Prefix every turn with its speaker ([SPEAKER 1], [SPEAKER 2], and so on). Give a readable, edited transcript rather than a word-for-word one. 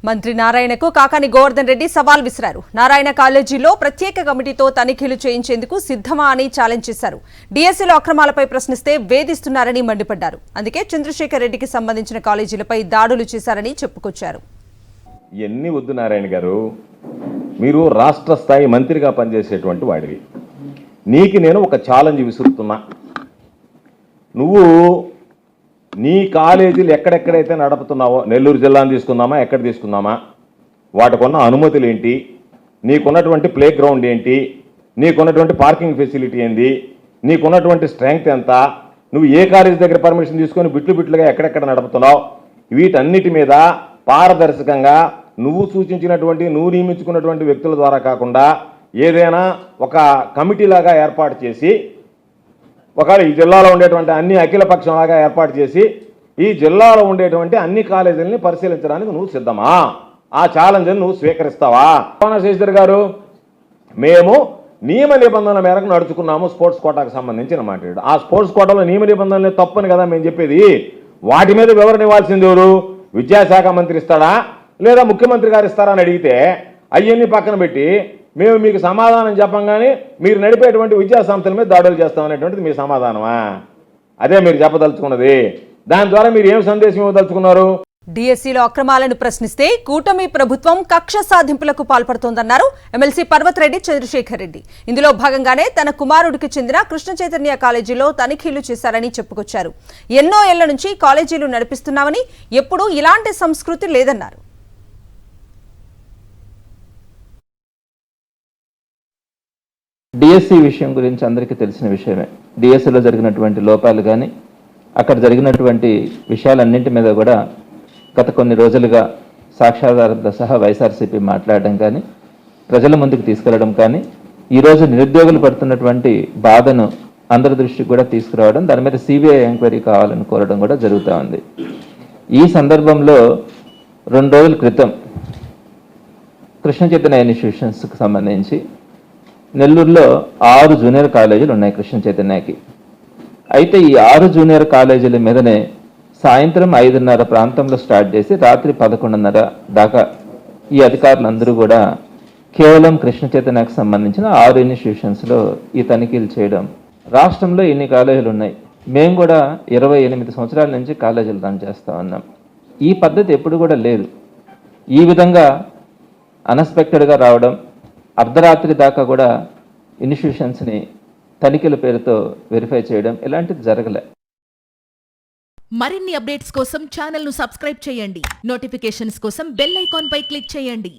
[SPEAKER 1] మంత్రి నారాయణకు కాకాని గోవర్ధన్ రెడ్డి సవాల్ విసిరారు. నారాయణ కాలేజీలో ప్రత్యేక కమిటీతో తనిఖీలు చేయించేందుకు సిద్ధమా అని ఛాలెంజ్ చేశారు. డిఎస్సీలో అక్రమాలపై ప్రశ్నిస్తే వేధిస్తున్నారని మండిపడ్డారు. అందుకే చంద్రశేఖర్ రెడ్డికి సంబంధించిన కాలేజీలపై దాడులు చేశారని చెప్పుకొచ్చారు.
[SPEAKER 2] ఎన్ని వద్దు నారాయణ గారు, మీరు రాష్ట్ర స్థాయి మంత్రిగా పనిచేసేటువంటి వాడివి. నీకు నేను ఒక ఛాలెంజ్ విసురుతున్నా. నువ్వు నీ కాలేజీలు ఎక్కడెక్కడైతే నడుపుతున్నావో, నెల్లూరు జిల్లాను తీసుకుందామా, ఎక్కడ తీసుకుందామా, వాటికున్న అనుమతులు ఏంటి, నీకున్నటువంటి ప్లే గ్రౌండ్ ఏంటి, నీకున్నటువంటి పార్కింగ్ ఫెసిలిటీ ఏంది, నీకున్నటువంటి స్ట్రెంగ్త్ ఎంత, నువ్వు ఏ కాలేజీ దగ్గర పర్మిషన్ తీసుకొని బిట్లుగా ఎక్కడెక్కడ నడుపుతున్నావు, వీటన్నిటి మీద పారదర్శకంగా నువ్వు సూచించినటువంటి, నువ్వు నియమించుకున్నటువంటి వ్యక్తుల ద్వారా కాకుండా ఏదైనా ఒక కమిటీలాగా ఏర్పాటు చేసి, ఒకవేళ ఈ జిల్లాలో ఉండేటువంటి అన్ని అఖిలపక్షంలాగా ఏర్పాటు చేసి ఈ జిల్లాలో ఉండేటువంటి అన్ని కాలేజీలని పరిశీలించడానికి నువ్వు సిద్ధమా? ఆ ఛాలెంజ్ని నువ్వు స్వీకరిస్తావా? శశిధర్ గారు, మేము నియమ నిబంధనల మేరకు నడుచుకున్నాము స్పోర్ట్స్ కోటాకు సంబంధించిన మాట్లాడు. ఆ స్పోర్ట్స్ కోటాలో నియమ నిబంధనలు తప్పని కదా మేము చెప్పేది. వాటి మీద వివరణ ఇవ్వాల్సింది ఎవరు? విద్యాశాఖ మంత్రి ఇస్తాడా లేదా ముఖ్యమంత్రి గారు ఇస్తారా అని అడిగితే అవన్నీ పక్కన పెట్టి మేము మీకు సమాధానం చెప్పంగానే మీరు నడిపేటువంటి విద్యా సంస్థల మీద దాడులు చేస్తామనేటువంటిది మీ సమాధానమా? అదే మీరు చెప్పదలుచుకున్నది. దాని ద్వారా మీరు ఏం సందేశం ఇవ్వదలుచుకున్నారు?
[SPEAKER 1] డిఎస్సీలో అక్రమాలను ప్రశ్నిస్తే కూటమి ప్రభుత్వం కక్ష సాధింపులకు పాల్పడుతోందన్నారు ఎమ్మెల్సీ పర్వతరెడ్డి చంద్రశేఖర్ రెడ్డి. ఇందులో భాగంగానే తన కుమారుడికి చెందిన కృష్ణ చైతన్య కాలేజీలో తనిఖీలు చేశారని చెప్పుకొచ్చారు. ఎన్నో ఏళ్ల నుంచి కాలేజీలు నడిపిస్తున్నామని, ఎప్పుడూ ఇలాంటి సంస్కృతి లేదన్నారు.
[SPEAKER 3] డిఎస్సి విషయం గురించి అందరికీ తెలిసిన విషయమే. డిఎస్సిలో జరిగినటువంటి లోపాలు కానీ, అక్కడ జరిగినటువంటి విషయాలన్నింటి మీద కూడా గత కొన్ని రోజులుగా సాక్ష్యాధారాలతో సహా వైఎస్ఆర్సీపీ మాట్లాడడం కానీ, ప్రజల ముందుకు తీసుకెళ్లడం కానీ, ఈరోజు నిరుద్యోగులు పడుతున్నటువంటి బాధను అందరి దృష్టికి కూడా తీసుకురావడం, దాని మీద సిబిఐ ఎంక్వైరీ కావాలని కోరడం కూడా జరుగుతూ ఉంది. ఈ సందర్భంలో 2 రోజుల క్రితం కృష్ణ చైతన్య ఇన్స్టిట్యూషన్స్కి సంబంధించి నెల్లూరులో 6 జూనియర్ కాలేజీలు ఉన్నాయి కృష్ణ చైతన్యకి. అయితే ఈ 6 జూనియర్ కాలేజీల మీదనే సాయంత్రం 5:30 ప్రాంతంలో స్టార్ట్ చేసి రాత్రి 11:30 దాకా ఈ అధికారులందరూ కూడా కేవలం కృష్ణ చైతన్యకు సంబంధించిన 6 ఇన్స్టిట్యూషన్స్లో ఈ తనిఖీలు చేయడం. రాష్ట్రంలో ఇన్ని కాలేజీలు ఉన్నాయి. మేము కూడా 28 సంవత్సరాల నుంచి కాలేజీలు రన్ చేస్తూ ఉన్నాం. ఈ పద్ధతి ఎప్పుడు కూడా లేదు. ఈ విధంగా అన్ఎక్స్పెక్టెడ్గా రావడం, అర్ధరాత్రి దాకా కూడా ఇన్స్టిట్యూషన్స్ని తనిఖీల పేరుతో వెరిఫై చేయడం, ఇలాంటిది జరగలే.
[SPEAKER 4] మరిన్ని అప్డేట్స్ కోసం ఛానల్ను సబ్స్క్రైబ్ చేయండి. నోటిఫికేషన్స్ కోసం బెల్ ఐకాన్ పై క్లిక్ చేయండి.